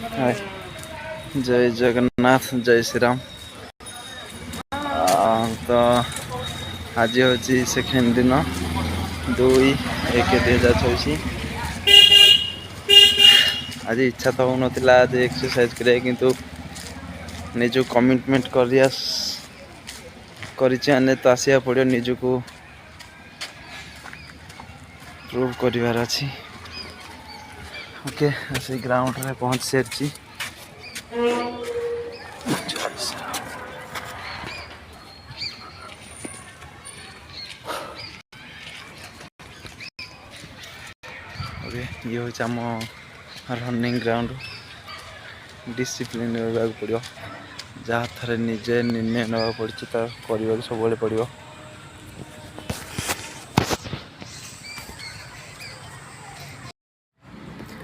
हाय जय जगन्नाथ जय श्री राम। तो आज हूँ सेकेंड दिन 2/1/2024। आज इच्छा तो हो नाला आज एक्सरसाइज करिया किंतु निज कमिटमेंट कर तो आसिया पड़ो निजको प्रूव करिवार अछि। ओके से ग्राउंड रे पहुंच सारी। ये हूँ आम रनिंग ग्राउंड। डिसिप्लिन रहा पड़ो जहाँ थे निजे निर्णय ना पड़ी करने सब पड़ो।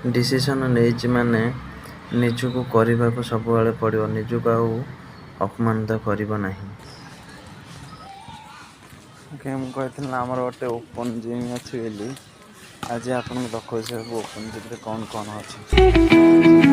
डिसीजन नहीं माने निजको करने को सब पड़ो निजको अपमानित करना। ओके मुझे आमर गोटे ओपन जिम अच्छी आज आपको देखो ओपन जिम कौन कौन अच्छी।